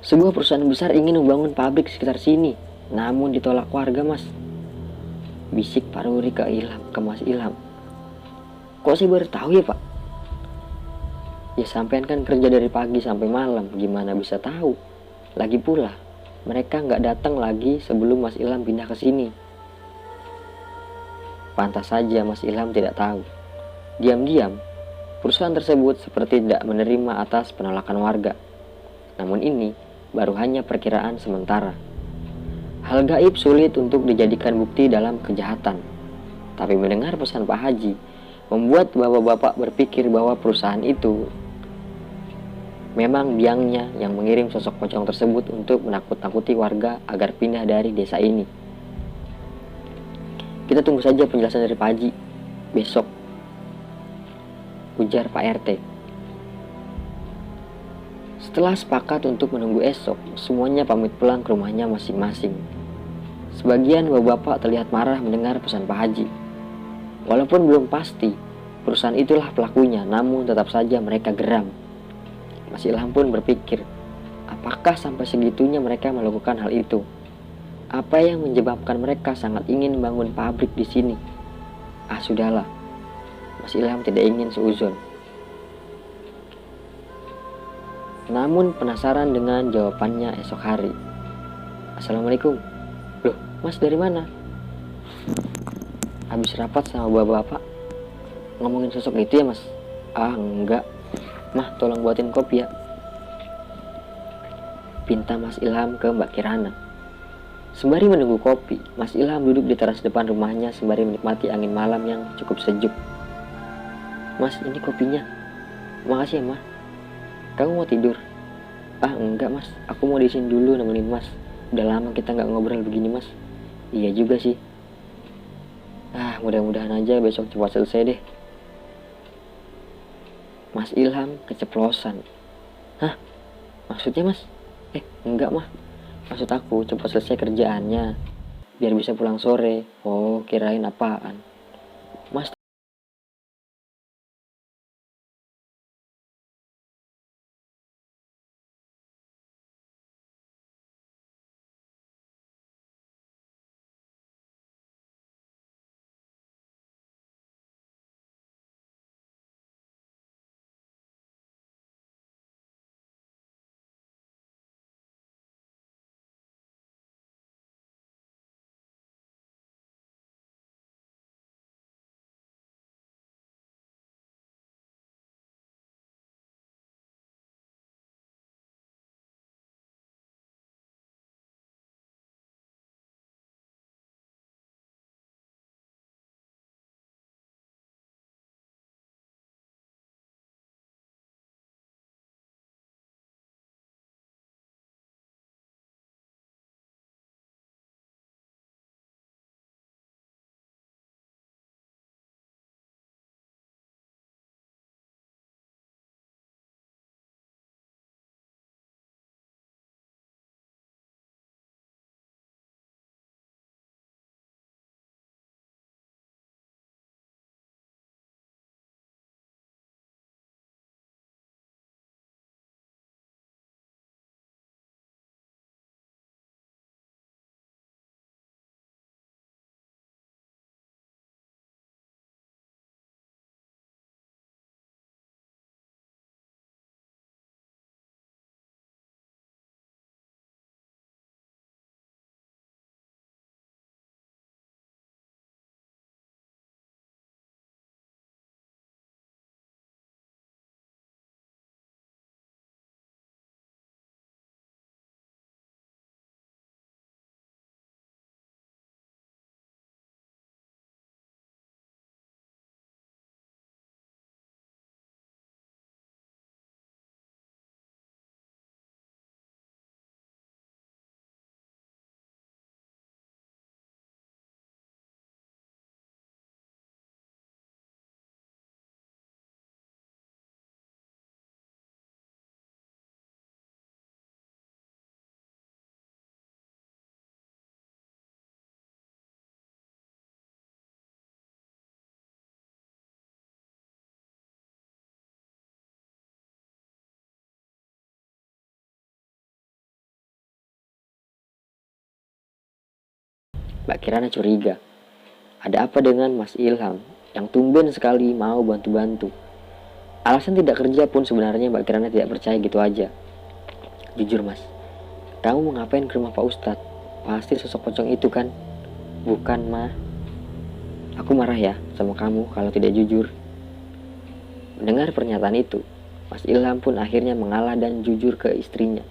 Sebuah perusahaan besar ingin membangun pabrik sekitar sini, namun ditolak warga, Mas. Bisik Pak Ruri ke Mas Ilham. Kok saya baru tahu ya, Pak? Ya sampean kan kerja dari pagi sampai malam, gimana bisa tahu? Lagi pula, mereka nggak datang lagi sebelum Mas Ilham pindah ke sini. Pantas saja Mas Ilham tidak tahu. Diam-diam, perusahaan tersebut seperti tidak menerima atas penolakan warga. Namun ini baru hanya perkiraan sementara. Hal gaib sulit untuk dijadikan bukti dalam kejahatan. Tapi mendengar pesan Pak Haji, membuat bapak-bapak berpikir bahwa perusahaan itu memang biangnya yang mengirim sosok pocong tersebut untuk menakut-nakuti warga agar pindah dari desa ini. Kita tunggu saja penjelasan dari Pak Haji besok, ujar Pak RT. Setelah sepakat untuk menunggu esok, semuanya pamit pulang ke rumahnya masing-masing. Sebagian bapak-bapak terlihat marah mendengar pesan Pak Haji. Walaupun belum pasti perusahaan itulah pelakunya, namun tetap saja mereka geram. Mas Ilham pun berpikir, apakah sampai segitunya mereka melakukan hal itu? Apa yang menyebabkan mereka sangat ingin membangun pabrik di sini? Sudahlah, Mas Ilham tidak ingin seuzon. Namun penasaran dengan jawabannya esok hari. Assalamualaikum. Loh, Mas dari mana? Habis rapat sama bapak-bapak. Ngomongin sosok itu ya, Mas? Enggak. Mah, tolong buatin kopi ya, pinta Mas Ilham ke Mbak Kirana. Sembari menunggu kopi, Mas Ilham duduk di teras depan rumahnya sembari menikmati angin malam yang cukup sejuk. Mas, ini kopinya. Makasih ya, Mah. Kamu mau tidur? Enggak, Mas. Aku mau di sini dulu nemenin Mas. Udah lama kita nggak ngobrol begini, Mas. Iya juga sih. Mudah-mudahan aja besok cepat selesai deh. Mas Ilham keceplosan. Hah? Maksudnya, Mas? Enggak, Mah. Maksud aku cepat selesai kerjaannya biar bisa pulang sore. Oh, kirain apaan. Mas Mbak Kirana curiga. Ada apa dengan Mas Ilham yang tumben sekali mau bantu-bantu? Alasan tidak kerja pun sebenarnya Mbak Kirana tidak percaya gitu aja. Jujur mas, kamu mau ngapain ke rumah Pak Ustadz? Pasti sosok pocong itu kan? Bukan mah. Aku marah ya sama kamu kalau tidak jujur. Mendengar pernyataan itu, Mas Ilham pun akhirnya mengalah dan jujur ke istrinya.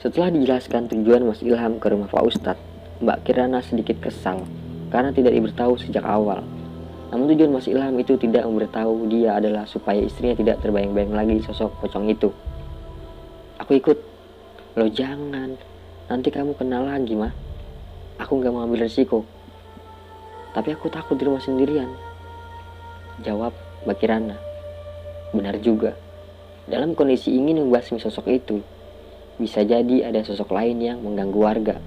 Setelah dijelaskan tujuan Mas Ilham ke rumah Pak Ustadz, Mbak Kirana sedikit kesal karena tidak diberitahu sejak awal. Namun tujuan Mas Ilham itu tidak memberitahu dia adalah supaya istrinya tidak terbayang-bayang lagi sosok pocong itu. Aku ikut. Loh jangan, nanti kamu kenal lagi mah. Aku gak mau ambil resiko. Tapi aku takut di rumah sendirian, jawab Mbak Kirana. Benar juga, dalam kondisi ingin membasmi sosok itu, bisa jadi ada sosok lain yang mengganggu warga.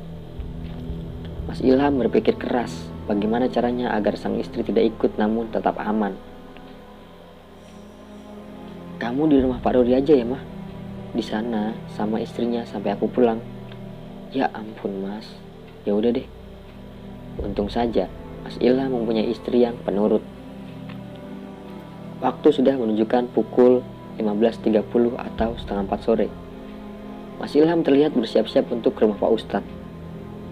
Mas Ilham berpikir keras bagaimana caranya agar sang istri tidak ikut namun tetap aman. Kamu di rumah Pak Rudi aja ya mah? Di sana sama istrinya sampai aku pulang. Ya ampun mas, ya udah deh. Untung saja Mas Ilham mempunyai istri yang penurut. Waktu sudah menunjukkan pukul 15.30 atau setengah 4 sore. Mas Ilham terlihat bersiap-siap untuk ke rumah Pak Ustadz.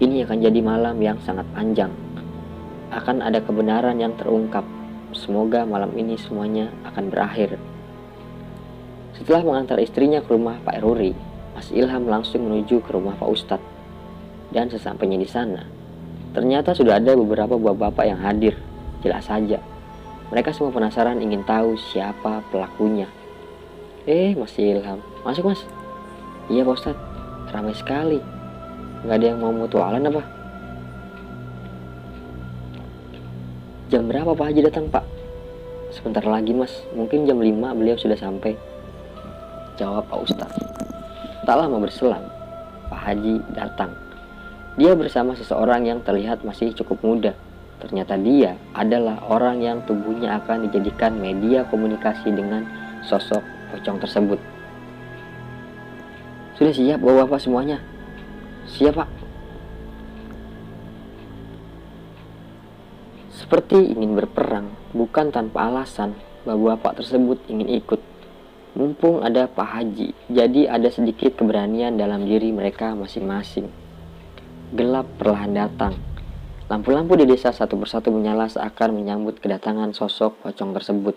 Ini akan jadi malam yang sangat panjang. Akan ada kebenaran yang terungkap. Semoga malam ini semuanya akan berakhir. Setelah mengantar istrinya ke rumah Pak Ruri, Mas Ilham langsung menuju ke rumah Pak Ustadz. Dan sesampainya di sana, ternyata sudah ada beberapa bapak-bapak yang hadir. Jelas saja, mereka semua penasaran ingin tahu siapa pelakunya. Mas Ilham, masuk mas. Iya Pak Ustadz, ramai sekali. Gak ada yang mau mutualan apa? Jam berapa Pak Haji datang Pak? Sebentar lagi mas, mungkin jam 5 beliau sudah sampai, jawab Pak Ustadz. Tak lama berselang, Pak Haji datang. Dia bersama seseorang yang terlihat masih cukup muda. Ternyata dia adalah orang yang tubuhnya akan dijadikan media komunikasi dengan sosok pocong tersebut. Sudah siap bapak-bapak semuanya? Siap Pak. Seperti ingin berperang, bukan tanpa alasan, bapak-bapak tersebut ingin ikut. Mumpung ada Pak Haji, jadi ada sedikit keberanian dalam diri mereka masing-masing. Gelap perlahan datang. Lampu-lampu di desa satu persatu menyala seakan menyambut kedatangan sosok pocong tersebut.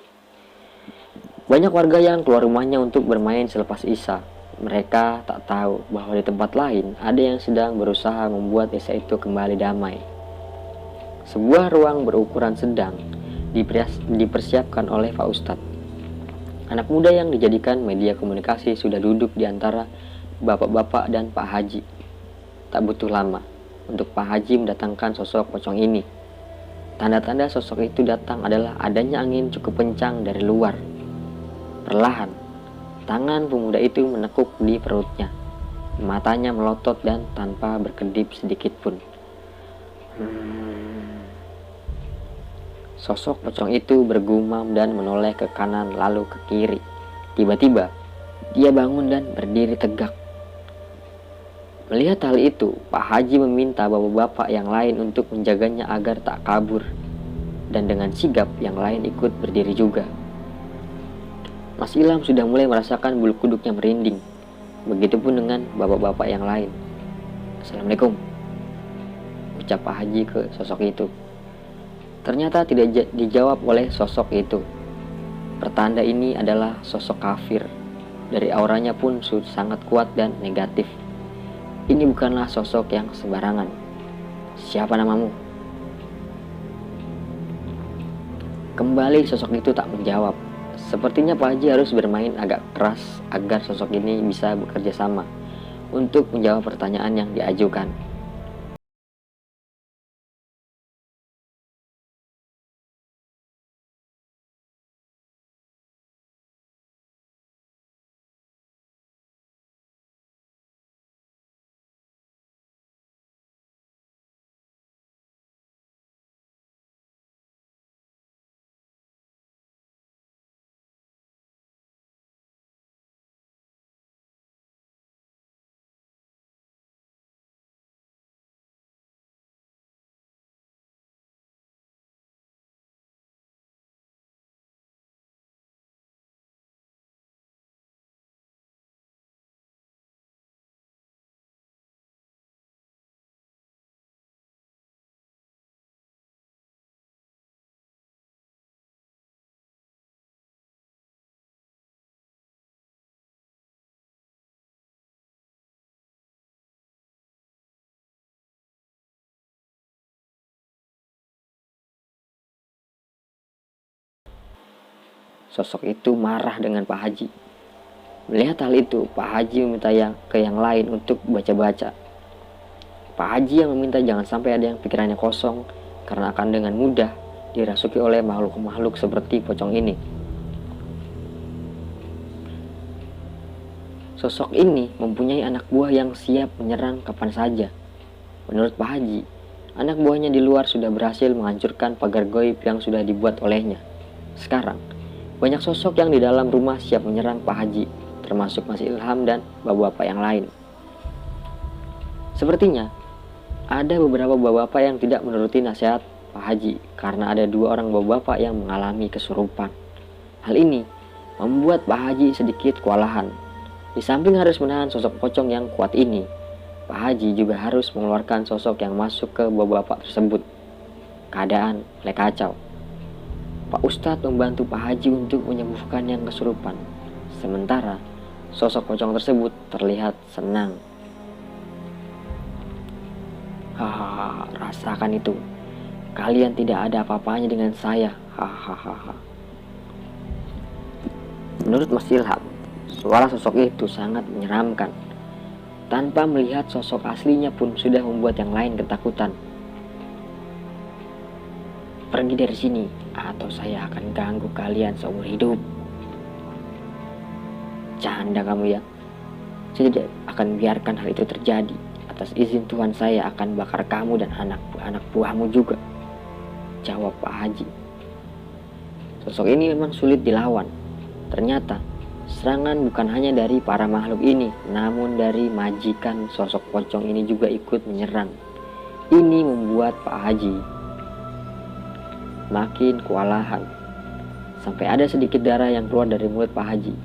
Banyak warga yang keluar rumahnya untuk bermain selepas Isya. Mereka tak tahu bahwa di tempat lain ada yang sedang berusaha membuat desa itu kembali damai. Sebuah ruang berukuran sedang dipersiapkan oleh Pak Ustadz. Anak muda yang dijadikan media komunikasi sudah duduk di antara bapak-bapak dan Pak Haji. Tak butuh lama untuk Pak Haji mendatangkan sosok pocong ini. Tanda-tanda sosok itu datang adalah adanya angin cukup kencang dari luar. Perlahan, tangan pemuda itu menekuk di perutnya. Matanya melotot dan tanpa berkedip sedikit pun. Sosok pocong itu bergumam dan menoleh ke kanan lalu ke kiri. Tiba-tiba, dia bangun dan berdiri tegak. Melihat hal itu, Pak Haji meminta bapak-bapak yang lain untuk menjaganya agar tak kabur. Dan dengan sigap yang lain ikut berdiri juga. Mas Ilham sudah mulai merasakan bulu kuduknya merinding. Begitupun dengan bapak-bapak yang lain. Assalamualaikum, ucap Pak Haji ke sosok itu. Ternyata tidak dijawab oleh sosok itu. Pertanda ini adalah sosok kafir. Dari auranya pun sangat kuat dan negatif. Ini bukanlah sosok yang sembarangan. Siapa namamu? Kembali sosok itu tak menjawab. Sepertinya Pak Haji harus bermain agak keras agar sosok ini bisa bekerja sama untuk menjawab pertanyaan yang diajukan. sosok itu marah dengan Pak Haji. Melihat hal itu, Pak Haji meminta ke yang lain untuk baca-baca. Pak Haji yang meminta jangan sampai ada yang pikirannya kosong, karena akan dengan mudah dirasuki oleh makhluk-makhluk seperti pocong ini. Sosok ini mempunyai anak buah yang siap menyerang kapan saja. Menurut Pak Haji, anak buahnya di luar sudah berhasil menghancurkan pagar goib yang sudah dibuat olehnya. Sekarang, banyak sosok yang di dalam rumah siap menyerang Pak Haji, termasuk Mas Ilham dan bapak-bapak yang lain. Sepertinya, ada beberapa bapak-bapak yang tidak menuruti nasihat Pak Haji karena ada 2 orang bapak-bapak yang mengalami kesurupan. Hal ini membuat Pak Haji sedikit kewalahan. Di samping harus menahan sosok pocong yang kuat ini, Pak Haji juga harus mengeluarkan sosok yang masuk ke bapak-bapak tersebut. Keadaan mulai kacau. Pak Ustadz membantu Pak Haji untuk menyembuhkan yang kesurupan. Sementara sosok pocong tersebut terlihat senang. Hahaha, rasakan itu. Kalian tidak ada apa-apanya dengan saya. Hahaha. Menurut Mas Ilham, suara sosok itu sangat menyeramkan. Tanpa melihat sosok aslinya pun sudah membuat yang lain ketakutan. Pergi dari sini, atau saya akan ganggu kalian seumur hidup. Canda kamu ya. Saya tidak akan biarkan hal itu terjadi. Atas izin Tuhan saya akan bakar kamu dan anak buahmu juga, jawab Pak Haji. Sosok ini memang sulit dilawan. Ternyata serangan bukan hanya dari para makhluk ini, namun dari majikan sosok pocong ini juga ikut menyerang. Ini membuat Pak Haji makin kewalahan. Sampai ada sedikit darah yang keluar dari mulut Pak Haji.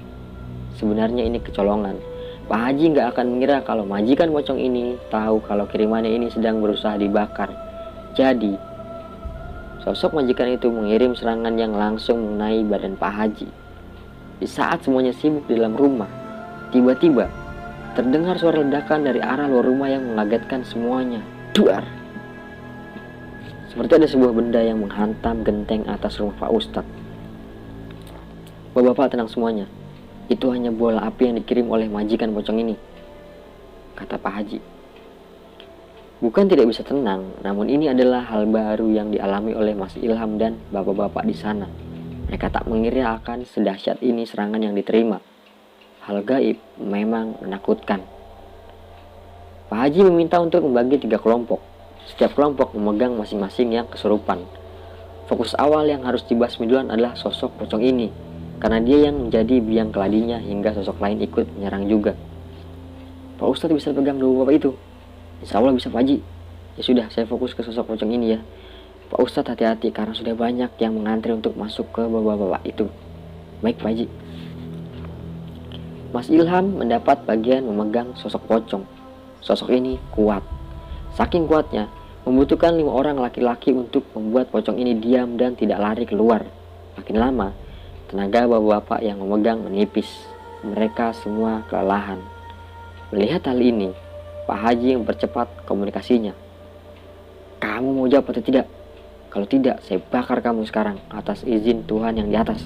Sebenarnya ini kecolongan. Pak Haji nggak akan mengira kalau majikan pocong ini tahu kalau kirimannya ini sedang berusaha dibakar. Jadi, sosok majikan itu mengirim serangan yang langsung mengenai badan Pak Haji. Di saat semuanya sibuk di dalam rumah, tiba-tiba terdengar suara ledakan dari arah luar rumah yang mengagetkan semuanya. Duar! Seperti ada sebuah benda yang menghantam genteng atas rumah Pak Ustadz. Bapak-bapak tenang semuanya. Itu hanya bola api yang dikirim oleh majikan pocong ini, kata Pak Haji. Bukan tidak bisa tenang, namun ini adalah hal baru yang dialami oleh Mas Ilham dan bapak-bapak di sana. Mereka tak mengira akan sedahsyat ini serangan yang diterima. Hal gaib memang menakutkan. Pak Haji meminta untuk membagi 3 kelompok. Setiap kelompok memegang masing-masing yang kesurupan. Fokus awal yang harus dibasmi duluan adalah sosok pocong ini, karena dia yang menjadi biang keladinya hingga sosok lain ikut menyerang juga. Pak Ustadz bisa pegang 2 bapak itu? Insya Allah bisa Pak Haji. Ya sudah, saya fokus ke sosok pocong ini ya. Pak Ustadz hati-hati karena sudah banyak yang mengantri untuk masuk ke bapak-bapak itu. Baik Pak Haji. Mas Ilham mendapat bagian memegang sosok pocong. Sosok ini kuat. Saking kuatnya, membutuhkan 5 orang laki-laki untuk membuat pocong ini diam dan tidak lari keluar. Makin lama, tenaga bapak-bapak yang memegang menipis. Mereka semua kelelahan. Melihat hal ini, Pak Haji mempercepat komunikasinya. Kamu mau jawab atau tidak? Kalau tidak, saya bakar kamu sekarang atas izin Tuhan yang di atas.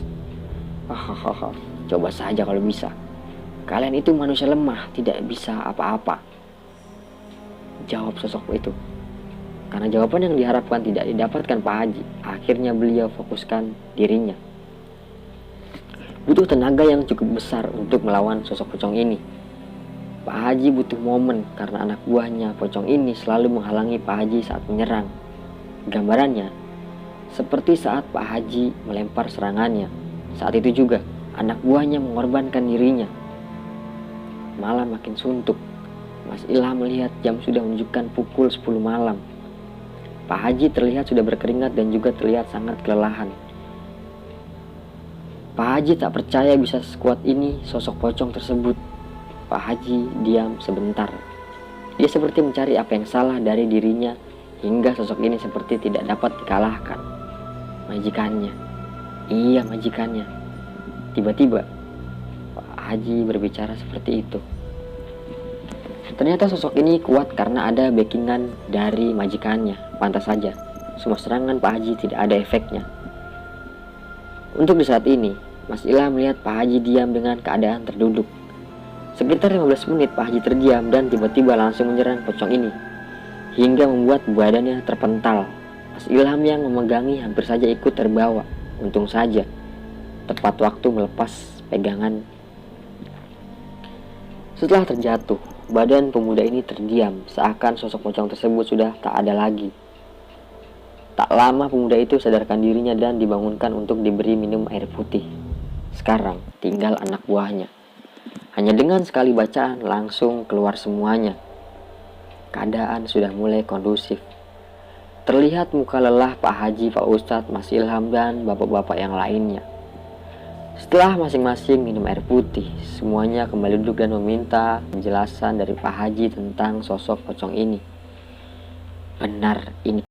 Hahaha, coba saja kalau bisa. Kalian itu manusia lemah, tidak bisa apa-apa, jawab sosok itu. Karena jawaban yang diharapkan tidak didapatkan Pak Haji, akhirnya beliau fokuskan dirinya. Butuh tenaga yang cukup besar untuk melawan sosok pocong ini. Pak Haji butuh momen karena anak buahnya pocong ini selalu menghalangi Pak Haji saat menyerang. Gambarannya seperti saat Pak Haji melempar serangannya. Saat itu juga anak buahnya mengorbankan dirinya. Malam makin suntuk. Mas Ilham melihat jam sudah menunjukkan pukul 10 malam. Pak Haji terlihat sudah berkeringat dan juga terlihat sangat kelelahan. Pak Haji tak percaya bisa sekuat ini sosok pocong tersebut. Pak Haji diam sebentar. Dia seperti mencari apa yang salah dari dirinya hingga sosok ini seperti tidak dapat dikalahkan. Majikannya. Iya, majikannya. Tiba-tiba Pak Haji berbicara seperti itu. Ternyata sosok ini kuat karena ada backingan dari majikannya. Pantas saja, semua serangan Pak Haji tidak ada efeknya. Untuk di saat ini, Mas Ilham melihat Pak Haji diam dengan keadaan terduduk. Sekitar 15 menit Pak Haji terdiam dan tiba-tiba langsung menyerang pocong ini, hingga membuat badannya terpental. Mas Ilham yang memegangi hampir saja ikut terbawa. Untung saja, tepat waktu melepas pegangan. Setelah terjatuh, badan pemuda ini terdiam, seakan sosok pocong tersebut sudah tak ada lagi. Tak lama pemuda itu sadarkan dirinya dan dibangunkan untuk diberi minum air putih. Sekarang tinggal anak buahnya. Hanya dengan sekali bacaan langsung keluar semuanya. Keadaan sudah mulai kondusif. Terlihat muka lelah Pak Haji, Pak Ustadz, Mas Ilham, dan bapak-bapak yang lainnya. Setelah masing-masing minum air putih, semuanya kembali duduk dan meminta penjelasan dari Pak Haji tentang sosok pocong ini. Benar, ini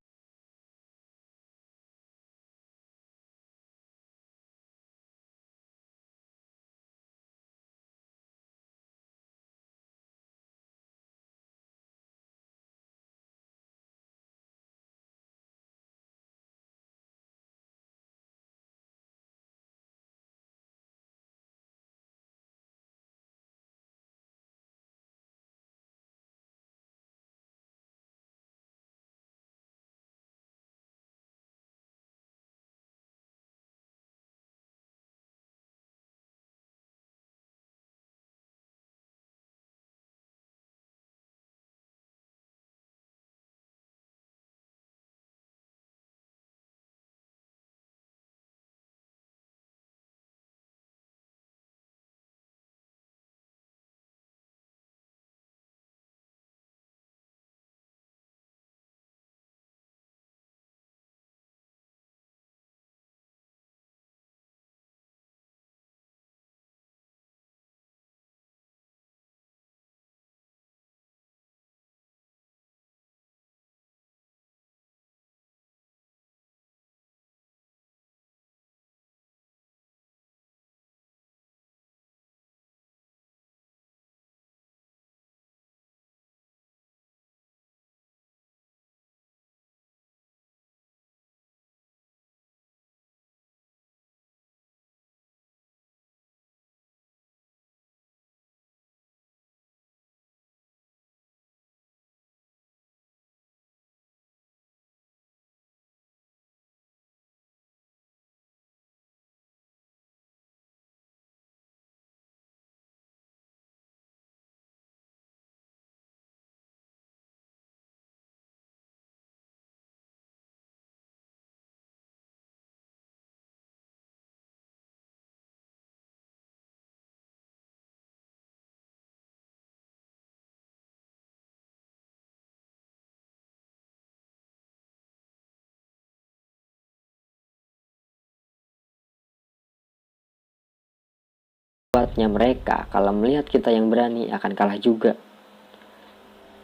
buatnya mereka kalau melihat kita yang berani akan kalah juga.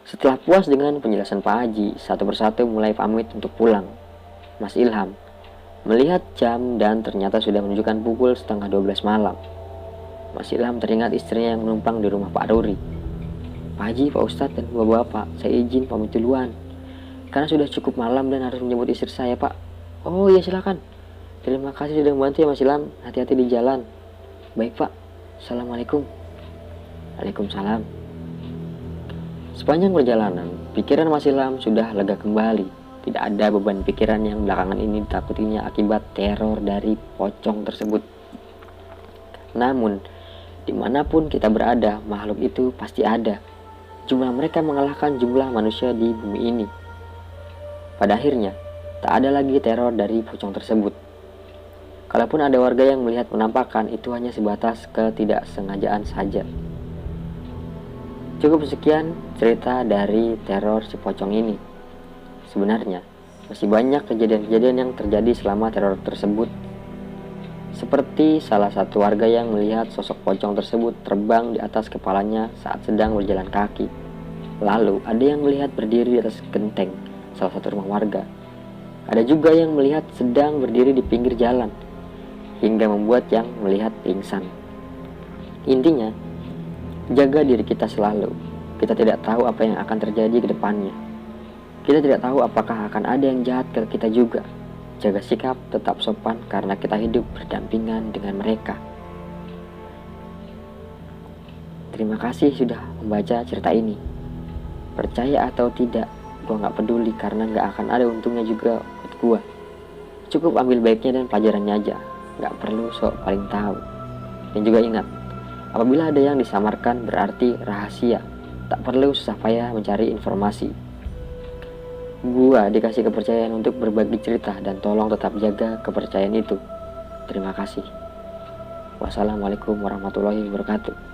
Setelah puas dengan penjelasan Pak Haji, satu persatu mulai pamit untuk pulang. Mas Ilham melihat jam dan ternyata sudah menunjukkan pukul setengah 12 malam. Mas Ilham teringat istrinya yang menumpang di rumah Pak Ruri. Pak Haji, Pak Ustadz, dan bapak-bapak, saya izin pamit duluan. Karena sudah cukup malam dan harus menjemput istri saya, Pak. Oh iya, silakan. Terima kasih sudah membantu ya Mas Ilham. Hati-hati di jalan. Baik, Pak. Assalamualaikum. Waalaikumsalam. Sepanjang perjalanan, pikiran Mas Ilham sudah lega kembali. Tidak ada beban pikiran yang belakangan ini ditakutinya akibat teror dari pocong tersebut. Namun, dimanapun kita berada, makhluk itu pasti ada. Jumlah mereka mengalahkan jumlah manusia di bumi ini. Pada akhirnya, tak ada lagi teror dari pocong tersebut. Kalaupun ada warga yang melihat penampakan, itu hanya sebatas ketidaksengajaan saja. Cukup sekian cerita dari teror si pocong ini. Sebenarnya, masih banyak kejadian-kejadian yang terjadi selama teror tersebut. Seperti salah satu warga yang melihat sosok pocong tersebut terbang di atas kepalanya saat sedang berjalan kaki. Lalu, ada yang melihat berdiri di atas genteng salah satu rumah warga. Ada juga yang melihat sedang berdiri di pinggir jalan, hingga membuat yang melihat pingsan. Intinya, jaga diri kita selalu. Kita tidak tahu apa yang akan terjadi ke depannya. Kita tidak tahu apakah akan ada yang jahat ke kita juga. jaga sikap, tetap sopan karena kita hidup berdampingan dengan mereka. Terima kasih sudah membaca cerita ini. Percaya atau tidak, gue gak peduli karena gak akan ada untungnya juga buat gue. Cukup ambil baiknya dan pelajarannya aja, gak perlu sok paling tahu. Dan juga ingat, apabila ada yang disamarkan berarti rahasia. Tak perlu susah payah mencari informasi. Gua dikasih kepercayaan untuk berbagi cerita dan tolong tetap jaga kepercayaan itu. Terima kasih. Wassalamualaikum warahmatullahi wabarakatuh.